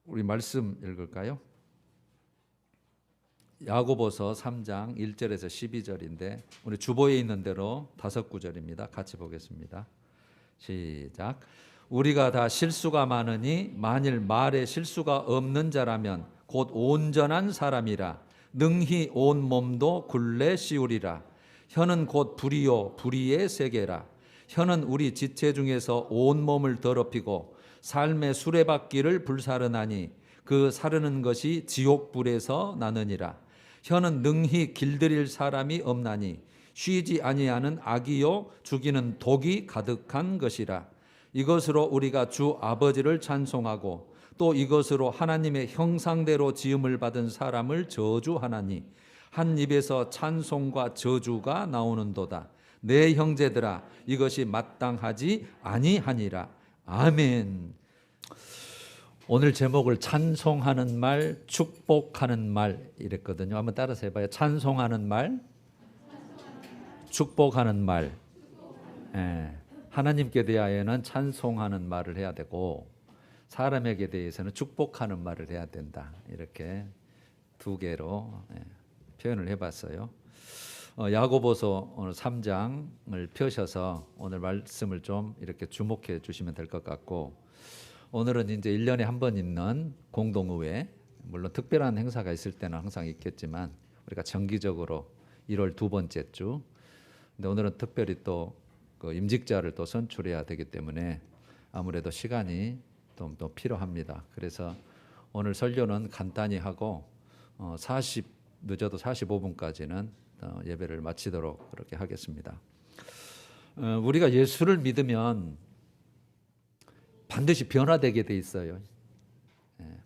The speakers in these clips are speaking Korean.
우리 말씀 읽을까요? 야고보서 3장 1절에서 12절인데 우리 주보에 있는 대로 5구절입니다. 같이 보겠습니다. 시작. 우리가 다 실수가 많으니 만일 말에 실수가 없는 자라면 곧 온전한 사람이라 능히 온 몸도 굴레 씌우리라. 혀는 곧 불이요 불의의 세계라. 혀는 우리 지체 중에서 온 몸을 더럽히고 삶의 수레바퀴를 불사르나니 그 사르는 것이 지옥불에서 나느니라. 혀는 능히 길들일 사람이 없나니 쉬지 아니하는 악이요 죽이는 독이 가득한 것이라. 이것으로 우리가 주 아버지를 찬송하고 또 이것으로 하나님의 형상대로 지음을 받은 사람을 저주하나니 한 입에서 찬송과 저주가 나오는도다. 내 형제들아 이것이 마땅하지 아니하니라. 아멘. 오늘 제목을 찬송하는 말, 축복하는 말 이랬거든요. 한번 따라서 해봐요. 찬송하는 말, 축복하는 말. 하나님께 대하여는 찬송하는 말을 해야 되고 사람에게 대해서는 축복하는 말을 해야 된다. 이렇게 두 개로 표현을 해봤어요. 야고보서 오늘 3장을 펴셔서 오늘 말씀을 좀 이렇게 주목해 주시면 될 것 같고, 오늘은 이제 1년에 한 번 있는 공동의회, 물론 특별한 행사가 있을 때는 항상 있겠지만 우리가 정기적으로 1월 두 번째 주, 근데 오늘은 특별히 또 그 임직자를 또 선출해야 되기 때문에 아무래도 시간이 좀 더 필요합니다. 그래서 오늘 설교는 간단히 하고 늦어도 45분까지는 예배를 마치도록 그렇게 하겠습니다. 우리가 예수를 믿으면 반드시 변화되게 돼 있어요.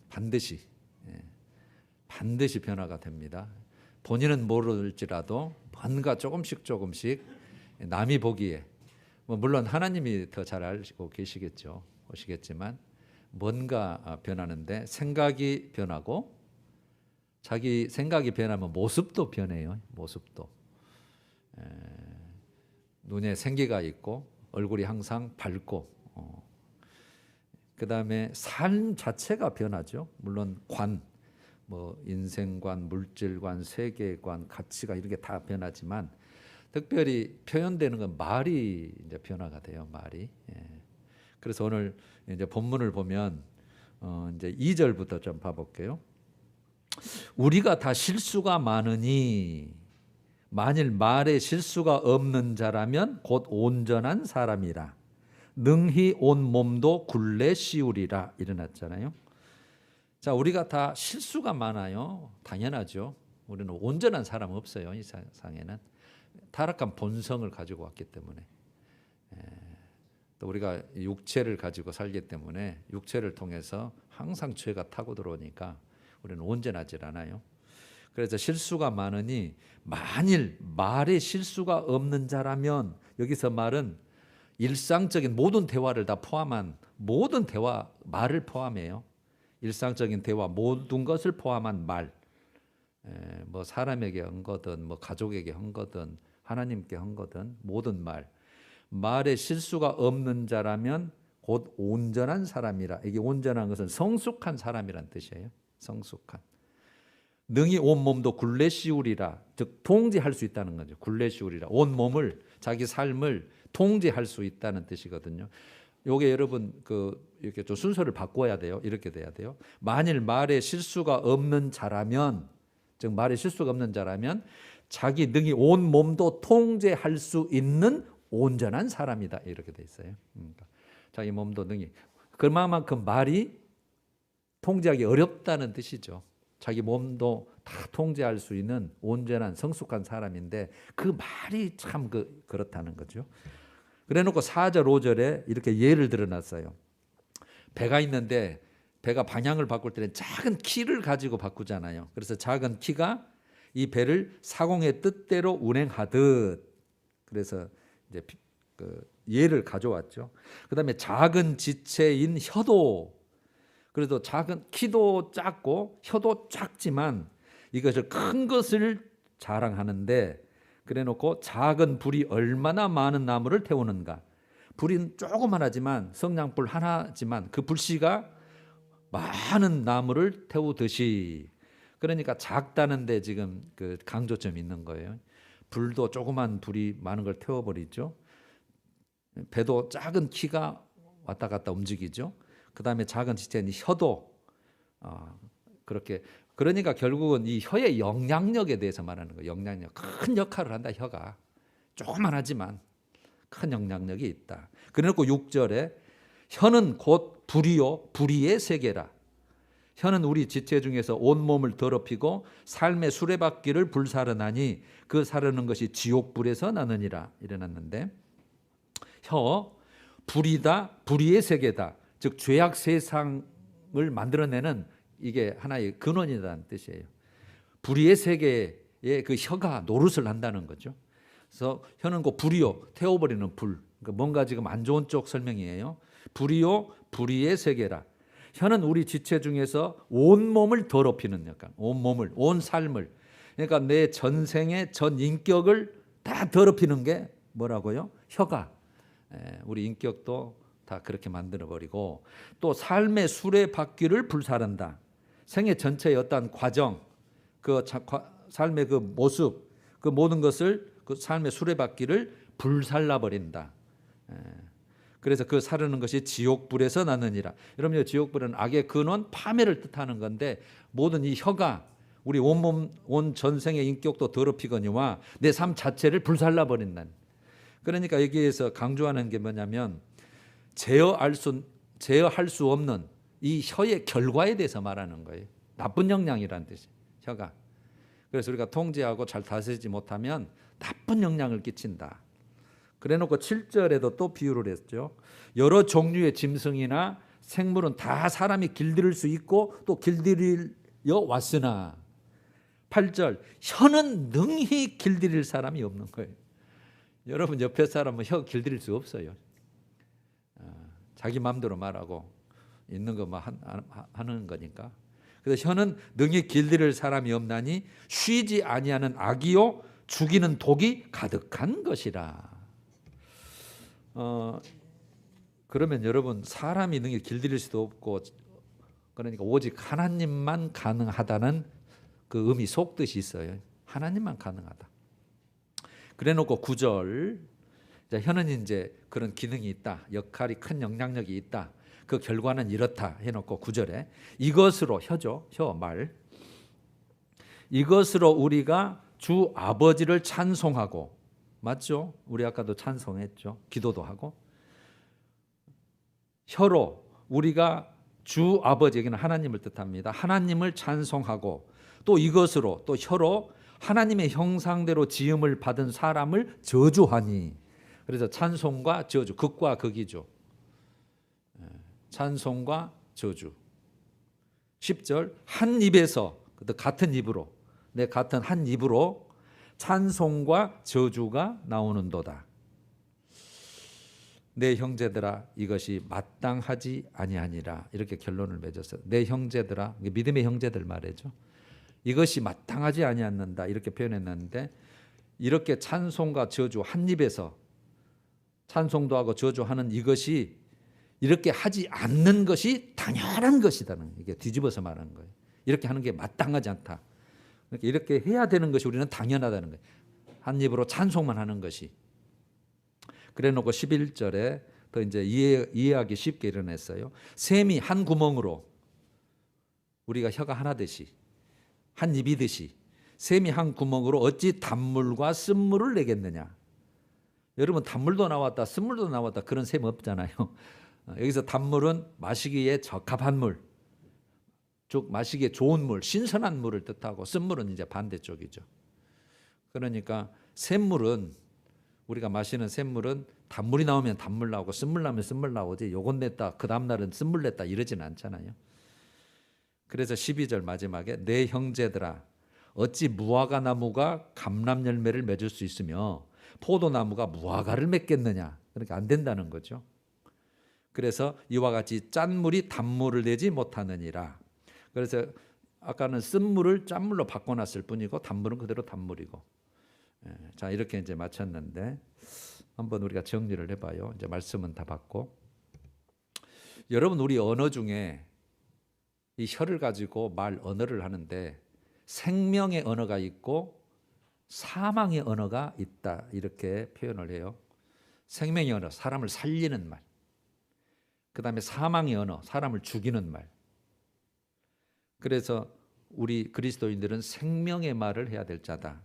반드시 변화가 됩니다. 본인은 모를지라도 뭔가 조금씩 남이 보기에 물론 하나님이 더 잘 알고 계시겠지만 뭔가 변하는데 생각이 변하고 자기 생각이 변하면 모습도 변해요. 모습도 눈에 생기가 있고 얼굴이 항상 밝고 그 다음에 삶 자체가 변하죠. 물론 인생관, 물질관, 세계관, 가치가 이렇게 다 변하지만 특별히 표현되는 건 말이 이제 변화가 돼요. 말이. 그래서 오늘 이제 본문을 보면 이제 2절부터 좀 봐볼게요. 우리가 다 실수가 많으니 만일 말에 실수가 없는 자라면 곧 온전한 사람이라 능히 온 몸도 굴레 씌우리라 일어났잖아요. 자, 우리가 다 실수가 많아요. 당연하죠. 우리는 온전한 사람 없어요. 이 세상에는 타락한 본성을 가지고 왔기 때문에 또 우리가 육체를 가지고 살기 때문에 육체를 통해서 항상 죄가 타고 들어오니까 우리는 온전하지 않아요. 그래서 실수가 많으니 만일 말에 실수가 없는 자라면, 여기서 말은 일상적인 모든 대화를 다 포함한 모든 대화, 말을 포함해요. 일상적인 대화 모든 것을 포함한 말, 뭐 사람에게 한 거든 뭐 가족에게 한 거든 하나님께 한 거든 모든 말에 실수가 없는 자라면 곧 온전한 사람이라. 이게 온전한 것은 성숙한 사람이란 뜻이에요. 성숙한. 능히 온 몸도 굴레 씌우리라. 즉 통제할 수 있다는 거죠. 굴레 씌우리라. 온 몸을, 자기 삶을 통제할 수 있다는 뜻이거든요. 요게 여러분 이렇게 좀 순서를 바꿔야 돼요. 이렇게 돼야 돼요. 만일 말에 실수가 없는 자라면, 즉 말에 실수가 없는 자라면 자기 능히 온 몸도 통제할 수 있는 온전한 사람이다. 이렇게 돼 있어요. 그러니까 자기 몸도 능히, 그만큼 말이 통제하기 어렵다는 뜻이죠. 자기 몸도 다 통제할 수 있는 온전한 성숙한 사람인데 그 말이 참 그렇다는 거죠. 그래놓고 4절 5절에 이렇게 예를 들어놨어요. 배가 있는데 배가 방향을 바꿀 때는 작은 키를 가지고 바꾸잖아요. 그래서 작은 키가 이 배를 사공의 뜻대로 운행하듯, 그래서 이제 예를 가져왔죠. 그다음에 작은 지체인 혀도, 그래도 작은 키도 작고 혀도 작지만 이것을 큰 것을 자랑하는데, 그래놓고 작은 불이 얼마나 많은 나무를 태우는가. 불이 조그만하지만 성냥불 하나지만 그 불씨가 많은 나무를 태우듯이. 그러니까 작다는데 지금 그 강조점이 있는 거예요. 불도 조그만 불이 많은 걸 태워버리죠. 배도 작은 키가 왔다 갔다 움직이죠. 그 다음에 작은 지체는 혀도 그렇게. 그러니까 결국은 이 혀의 영향력에 대해서 말하는 거예요. 영향력. 큰 역할을 한다. 혀가 조그만하지만 큰 영향력이 있다. 그래놓고 6절에 혀는 곧 불이요 불의의 세계라. 혀는 우리 지체 중에서 온몸을 더럽히고 삶의 수레바퀴를 불사르나니 그 사르는 것이 지옥불에서 나느니라 이래놨는데, 혀 불이다, 불의의 세계다. 즉 죄악 세상을 만들어내는 이게 하나의 근원이라는 뜻이에요. 불의의 세계에 그 혀가 노릇을 한다는 거죠. 그래서 혀는 그 불이요 태워버리는 불. 그러니까 뭔가 지금 안 좋은 쪽 설명이에요. 불이요 불의의 세계라. 혀는 우리 지체 중에서 온 몸을 더럽히는 역할. 온 몸을, 온 삶을. 그러니까 내 전생의 전 인격을 다 더럽히는 게 뭐라고요? 혀가. 우리 인격도 다 그렇게 만들어버리고, 또 삶의 수레바퀴를 불사른다. 생애 전체의 어떤 과정, 그 삶의 그 모습, 그 모든 것을 그 삶의 수레바퀴를 불살라버린다. 그래서 그 사르는 것이 지옥불에서 나느니라. 여러분, 지옥불은 악의 근원, 파멸을 뜻하는 건데, 모든 이 혀가 우리 온몸, 온 전생의 인격도 더럽히거니와 내 삶 자체를 불살라버린다. 그러니까 여기에서 강조하는 게 뭐냐면, 제어할 수 없는 이 혀의 결과에 대해서 말하는 거예요. 나쁜 영향이라는 뜻이에요. 혀가. 그래서 우리가 통제하고 잘 다스리지 못하면 나쁜 영향을 끼친다. 그래놓고 7절에도 또 비유를 했죠. 여러 종류의 짐승이나 생물은 다 사람이 길들일 수 있고 또 길들여 왔으나, 8절, 혀는 능히 길들일 사람이 없는 거예요. 여러분, 옆에 사람은 혀 길들일 수 없어요. 자기 마음대로 말하고 있는 것만 하는 거니까. 그래서 혀는 능히 길들일 사람이 없나니 쉬지 아니하는 악이요 죽이는 독이 가득한 것이라. 그러면 여러분, 사람이 능히 길들일 수도 없고, 그러니까 오직 하나님만 가능하다는 그 의미 속뜻이 있어요. 하나님만 가능하다. 그래놓고 9절, 혀는 이제 그런 기능이 있다, 역할이 큰 영향력이 있다, 그 결과는 이렇다 해놓고 9절에 이것으로, 혀죠, 혀 말, 이것으로 우리가 주 아버지를 찬송하고, 맞죠? 우리 아까도 찬송했죠. 기도도 하고. 혀로 우리가 주 아버지, 여기는 하나님을 뜻합니다. 하나님을 찬송하고, 또 이것으로, 또 혀로 하나님의 형상대로 지음을 받은 사람을 저주하니. 그래서 찬송과 저주, 극과 극이죠. 찬송과 저주. 10절, 한 입에서, 같은 입으로, 내 같은 한 입으로 찬송과 저주가 나오는도다. 내 형제들아, 이것이 마땅하지 아니하니라. 이렇게 결론을 맺었어요. 내 형제들아, 믿음의 형제들 말이죠. 이것이 마땅하지 아니하는다, 이렇게 표현했는데, 이렇게 찬송과 저주 한 입에서 찬송도 하고 저주하는 이것이 이렇게 하지 않는 것이 당연한 것이다는, 이게 뒤집어서 말하는 거예요. 이렇게 하는 게 마땅하지 않다. 이렇게 해야 되는 것이 우리는 당연하다는 거예요. 한 입으로 찬송만 하는 것이. 그래놓고 11절에 더 이제 이해하기 쉽게 이뤄냈어요. 샘이 한 구멍으로, 우리가 혀가 하나듯이, 한 입이듯이 샘이 한 구멍으로 어찌 단물과 쓴물을 내겠느냐. 여러분, 단물도 나왔다 쓴물도 나왔다 그런 셈 없잖아요. 여기서 단물은 마시기에 적합한 물, 즉 마시기에 좋은 물, 신선한 물을 뜻하고, 쓴물은 이제 반대쪽이죠. 그러니까 샘물은, 우리가 마시는 샘물은 단물이 나오면 단물 나오고 쓴물 나오면 쓴물 나오지, 요건 냈다 그 다음날은 쓴물 냈다 이러진 않잖아요. 그래서 12절 마지막에 내 형제들아, 어찌 무화과 나무가 감람 열매를 맺을 수 있으며 포도나무가 무화과를 맺겠느냐. 그러니까 안 된다는 거죠. 그래서 이와 같이 짠물이 단물을 내지 못하느니라. 그래서 아까는 쓴물을 짠물로 바꿔놨을 뿐이고 단물은 그대로 단물이고. 자, 이렇게 이제 마쳤는데, 한번 우리가 정리를 해봐요. 이제 말씀은 다 받고. 여러분, 우리 언어 중에 이 혀를 가지고 말 언어를 하는데 생명의 언어가 있고 사망의 언어가 있다 이렇게 표현을 해요. 생명의 언어, 사람을 살리는 말. 그다음에 사망의 언어, 사람을 죽이는 말. 그래서 우리 그리스도인들은 생명의 말을 해야 될 자다.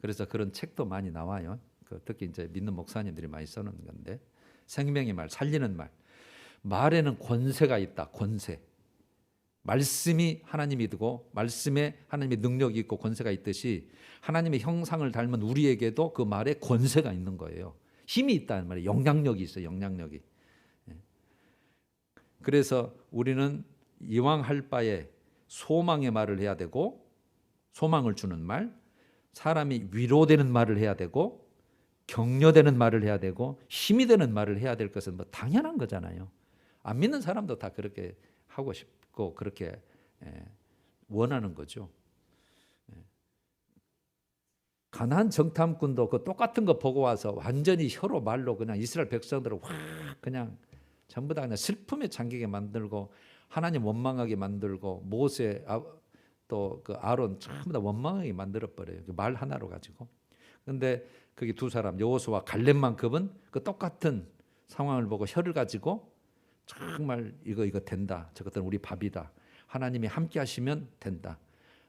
그래서 그런 책도 많이 나와요. 특히 이제 믿는 목사님들이 많이 써놓은 건데 생명의 말, 살리는 말. 말에는 권세가 있다. 권세. 말씀이 하나님이 되고 말씀에 하나님의 능력이 있고 권세가 있듯이 하나님의 형상을 닮은 우리에게도 그 말에 권세가 있는 거예요. 힘이 있다는 말이에요. 영향력이 있어요. 영향력이. 그래서 우리는 이왕 할 바에 소망의 말을 해야 되고 소망을 주는 말, 사람이 위로되는 말을 해야 되고 격려되는 말을 해야 되고 힘이 되는 말을 해야 될 것은 뭐 당연한 거잖아요. 안 믿는 사람도 다 그렇게 하고 싶고 그렇게 원하는 거죠. 가나안 정탐꾼도 그 똑같은 거 보고 와서 완전히 혀로 말로 그냥 이스라엘 백성들을 확 그냥 전부 다 그냥 슬픔에 잠기게 만들고 하나님 원망하게 만들고 모세 또 그 아론 전부 다 원망하게 만들어 버려요. 그 말 하나로 가지고. 근데 거기 두 사람 여호수아와 갈렙만큼은 그 똑같은 상황을 보고 혀를 가지고 정말 이거 된다. 저것들은 우리 밥이다. 하나님이 함께 하시면 된다.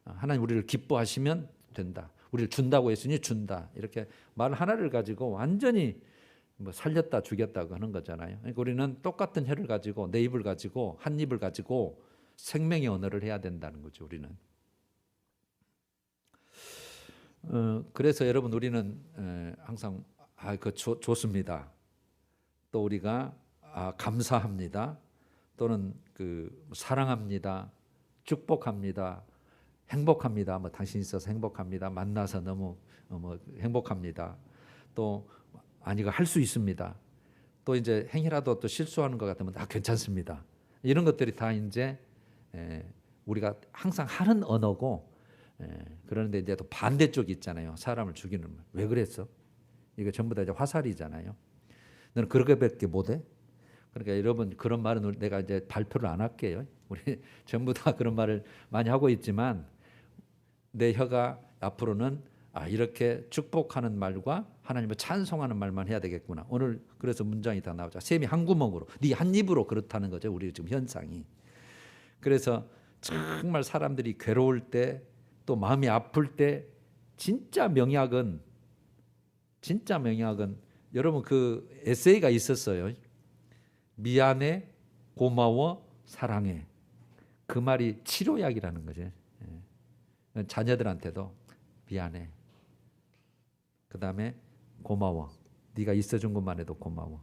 하나님 우리를 기뻐하시면 된다. 우리를 준다고 했으니 준다. 이렇게 말 하나를 가지고 완전히 뭐 살렸다 죽였다고 하는 거잖아요. 그러니까 우리는 똑같은 혀를 가지고 내 입을 가지고 한 입을 가지고 생명의 언어를 해야 된다는 거죠. 우리는. 그래서 여러분 우리는 항상 좋습니다. 또 우리가 감사합니다. 또는 사랑합니다. 축복합니다. 행복합니다. 뭐 당신 있어서 행복합니다. 만나서 너무 행복합니다. 또 이거 할 수 있습니다. 또 이제 행위라도 또 실수하는 것 같으면 괜찮습니다. 이런 것들이 다 이제 우리가 항상 하는 언어고 그런데 이제 또 반대쪽이 있잖아요. 사람을 죽이는 말. 왜 그랬어? 이거 전부 다 이제 화살이잖아요. 너는 그렇게밖에 못해? 그러니까 여러분 그런 말은 내가 이제 발표를 안 할게요. 우리 전부 다 그런 말을 많이 하고 있지만 내 혀가 앞으로는 이렇게 축복하는 말과 하나님을 찬송하는 말만 해야 되겠구나. 오늘 그래서 문장이 다 나오죠. 샘이 한 구멍으로, 네 한 입으로 그렇다는 거죠. 우리 지금 현상이. 그래서 정말 사람들이 괴로울 때 또 마음이 아플 때 진짜 명약은 여러분 그 에세이가 있었어요. 미안해, 고마워, 사랑해. 그 말이 치료약이라는 거죠. 자녀들한테도 미안해. 그 다음에 고마워. 네가 있어준 것만 해도 고마워.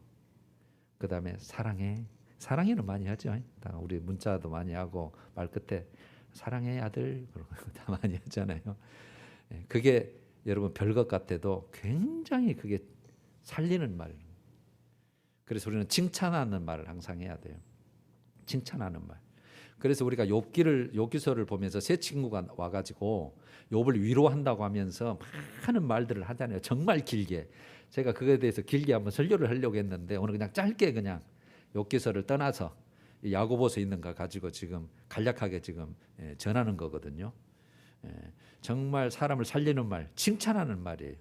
그 다음에 사랑해. 사랑해는 많이 하죠. 우리 문자도 많이 하고 말 끝에 사랑해 아들 그런 거 다 많이 하잖아요. 그게 여러분 별것 같아도 굉장히 그게 살리는 말. 그래서 우리는 칭찬하는 말을 항상 해야 돼요. 칭찬하는 말. 그래서 우리가 욥기서를 보면서 세 친구가 와가지고 욥을 위로한다고 하면서 많은 말들을 하잖아요. 정말 길게. 제가 그거에 대해서 길게 한번 설교를 하려고 했는데 오늘 그냥 짧게 그냥 욥기서를 떠나서 야고보서 있는 거 가지고 지금 간략하게 지금 전하는 거거든요. 정말 사람을 살리는 말, 칭찬하는 말이에요.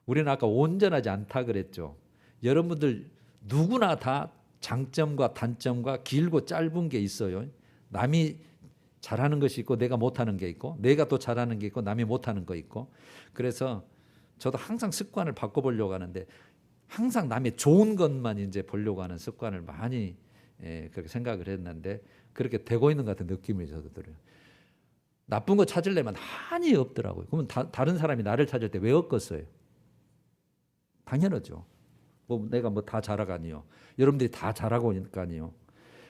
우리는 아까 온전하지 않다 그랬죠. 여러분들 누구나 다 장점과 단점과 길고 짧은 게 있어요. 남이 잘하는 것이 있고 내가 못하는 게 있고 내가 또 잘하는 게 있고 남이 못하는 거 있고 그래서 저도 항상 습관을 바꿔보려고 하는데 항상 남의 좋은 것만 이제 보려고 하는 습관을 많이 그렇게 생각을 했는데 그렇게 되고 있는 것 같은 느낌이 저도 들어요. 나쁜 거 찾으려면 한이 없더라고요. 그러면 다른 사람이 나를 찾을 때 왜 없겠어요? 당연하죠. 내가 다 잘하가니요. 여러분들이 다 잘하고 있으니까요.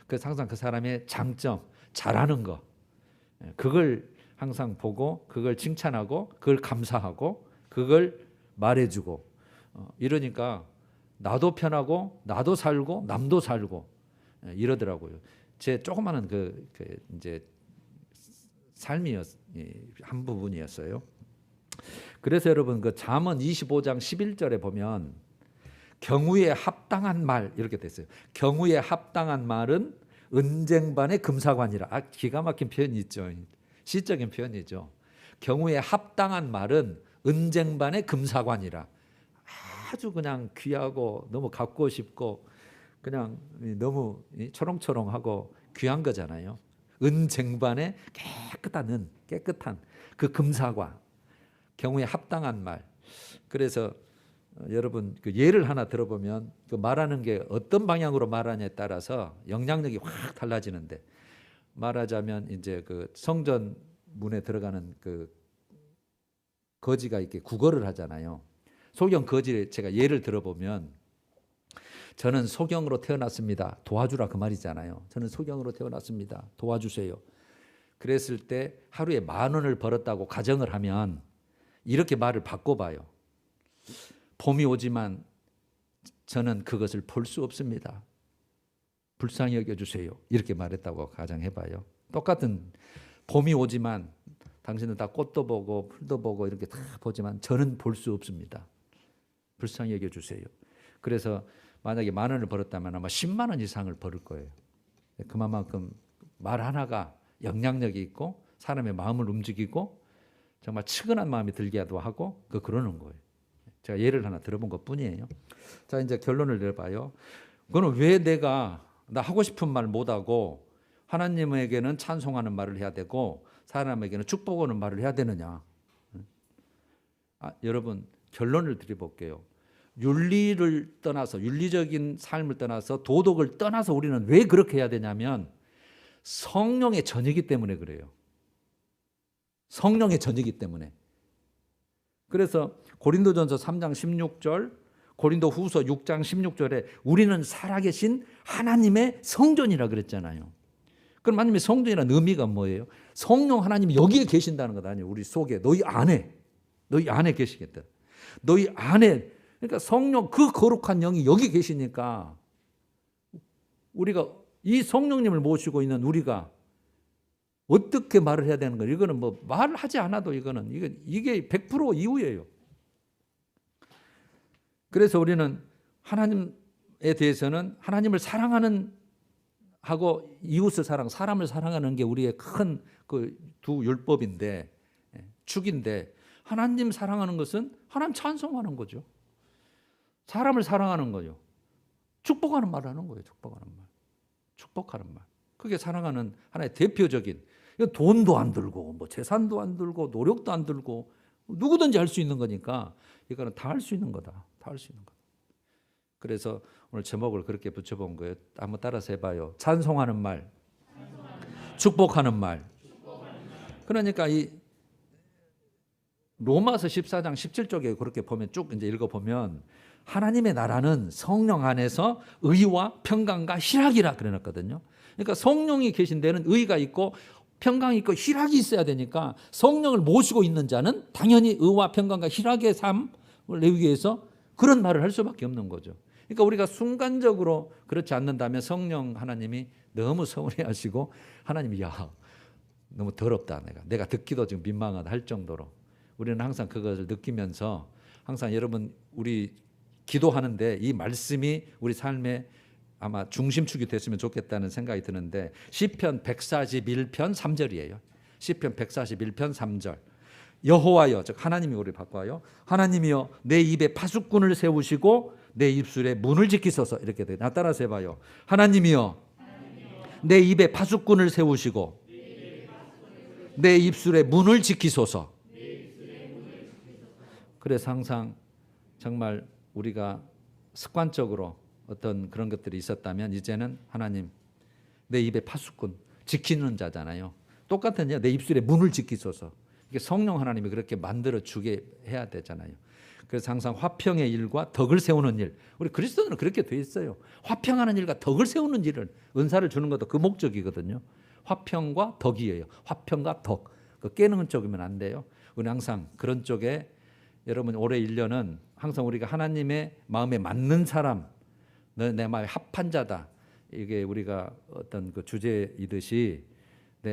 그래서 항상 그 사람의 장점, 잘하는 거 그걸 항상 보고 그걸 칭찬하고 그걸 감사하고 그걸 말해주고 이러니까 나도 편하고 나도 살고 남도 살고 이러더라고요. 제 조그마한 이제 삶이 한 부분이었어요. 그래서 여러분 그 잠언 25장 11절에 보면 경우에 합당한 말 이렇게 됐어요. 경우에 합당한 말은 은쟁반의 금사관이라. 기가 막힌 표현이 있죠. 시적인 표현이죠. 경우에 합당한 말은 은쟁반의 금사관이라. 아주 그냥 귀하고 너무 갖고 싶고 그냥 너무 초롱초롱하고 귀한 거잖아요. 은쟁반의 깨끗한 그 금사관. 경우에 합당한 말. 그래서 여러분 그 예를 하나 들어보면 그 말하는 게 어떤 방향으로 말하냐에 따라서 영향력이 확 달라지는데, 말하자면 이제 그 성전 문에 들어가는 그 거지가 이렇게 구걸을 하잖아요. 소경 거지를 제가 예를 들어보면, 저는 소경으로 태어났습니다. 도와주라 그 말이잖아요. 저는 소경으로 태어났습니다. 도와주세요. 그랬을 때 하루에 10,000원을 벌었다고 가정을 하면 이렇게 말을 바꿔봐요. 봄이 오지만 저는 그것을 볼 수 없습니다. 불쌍히 여겨주세요. 이렇게 말했다고 가정해봐요. 똑같은 봄이 오지만 당신은 다 꽃도 보고 풀도 보고 이렇게 다 보지만 저는 볼 수 없습니다. 불쌍히 여겨주세요. 그래서 만약에 10,000원을 벌었다면 아마 10만 원 이상을 벌을 거예요. 그만큼 말 하나가 영향력이 있고 사람의 마음을 움직이고 정말 측은한 마음이 들게도 하고 그러는 거예요. 제가 예를 하나 들어본 것 뿐이에요. 자, 이제 결론을 내봐요. 그거는 왜 나 하고 싶은 말 못하고 하나님에게는 찬송하는 말을 해야 되고 사람에게는 축복하는 말을 해야 되느냐. 여러분 결론을 드려볼게요. 윤리를 떠나서, 윤리적인 삶을 떠나서, 도덕을 떠나서 우리는 왜 그렇게 해야 되냐면 성령의 전이기 때문에 그래요. 성령의 전이기 때문에. 그래서 고린도전서 3장 16절, 고린도후서 6장 16절에 우리는 살아계신 하나님의 성전이라 그랬잖아요. 그럼 하나님의 성전이라는 의미가 뭐예요? 성령 하나님이 여기에 계신다는 것 아니에요. 우리 속에, 너희 안에 계시겠다. 너희 안에, 그러니까 성령, 그 거룩한 영이 여기 계시니까 우리가 이 성령님을 모시고 있는 우리가 어떻게 말을 해야 되는 거예요? 이거는 뭐 말을 하지 않아도 이게 100% 이유예요. 그래서 우리는 하나님에 대해서는 하나님을 사랑하는 하고 이웃을 사람을 사랑하는 게 우리의 큰 그 두 율법인데, 축인데, 하나님 사랑하는 것은 하나님 찬송하는 거죠. 사람을 사랑하는 거죠. 축복하는 말을 하는 거예요. 축복하는 말. 그게 사랑하는 하나의 대표적인, 돈도 안 들고 뭐 재산도 안 들고 노력도 안 들고 누구든지 할 수 있는 거니까 이거는 다 할 수 있는 거다. 다 할 수 있는 거다. 그래서 오늘 제목을 그렇게 붙여본 거예요. 한번 따라서 해봐요. 찬송하는 말, 축복하는 말. 그러니까 이 로마서 14장 17쪽에 그렇게 보면 쭉 이제 읽어보면 하나님의 나라는 성령 안에서 의와 평강과 희락이라 그래놨거든요. 그러니까 성령이 계신 데는 의가 있고 평강이 있고 희락이 있어야 되니까 성령을 모시고 있는 자는 당연히 의와 평강과 희락의 삶을 내기 위해서 그런 말을 할 수밖에 없는 거죠. 그러니까 우리가 순간적으로 그렇지 않는다면 성령 하나님이 너무 서운해하시고 하나님이 너무 더럽다, 내가 듣기도 지금 민망하다 할 정도로 우리는 항상 그것을 느끼면서 항상 여러분 우리 기도하는데 이 말씀이 우리 삶의 아마 중심축이 됐으면 좋겠다는 생각이 드는데, 시편 141편 3절이에요. 시편 141편 3절. 여호와여, 즉 하나님이 우리 바꿔요. 하나님이여 내 입에 파수꾼을 세우시고 내 입술에 문을 지키소서. 이렇게 돼요. 나 따라서 해봐요. 하나님이여 내 입에 파수꾼을 세우시고 내 입술에 문을 지키소서. 그래서 항상 정말 우리가 습관적으로 어떤 그런 것들이 있었다면 이제는 하나님 내 입에 파수꾼 지키는 자잖아요. 똑같은 내 입술에 문을 지키소서. 이게 성령 하나님이 그렇게 만들어 주게 해야 되잖아요. 그래서 항상 화평의 일과 덕을 세우는 일, 우리 그리스도는 그렇게 돼 있어요. 화평하는 일과 덕을 세우는 일을, 은사를 주는 것도 그 목적이거든요. 화평과 덕이에요. 화평과 덕. 그 깨는 쪽이면 안 돼요. 우리 항상 그런 쪽에, 여러분 올해 1년은 항상 우리가 하나님의 마음에 맞는 사람, 내 마음에 합한 자다. 이게 우리가 어떤 그 주제이듯이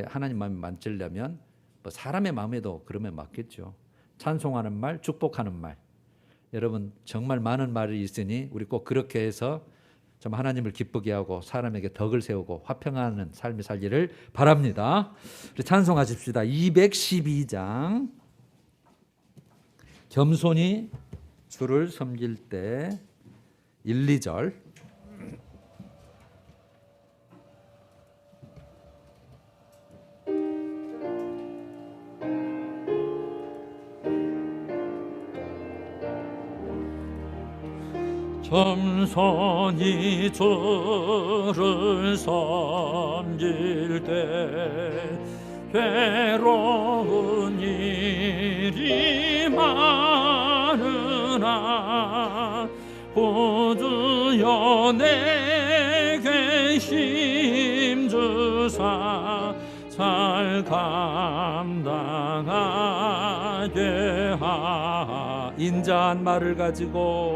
하나님 마음에 맞으려면 뭐 사람의 마음에도 그러면 맞겠죠. 찬송하는 말, 축복하는 말. 여러분 정말 많은 말이 있으니 우리 꼭 그렇게 해서 좀 하나님을 기쁘게 하고 사람에게 덕을 세우고 화평하는 삶이 살기를 바랍니다. 우리 찬송하십시다. 212장 겸손히 주를 섬길 때 1, 2절. 겸손히 주를 섬길 때 괴로운 일이 많으나 구주여 내게 힘주사 잘 감당하게 인자한 말을 가지고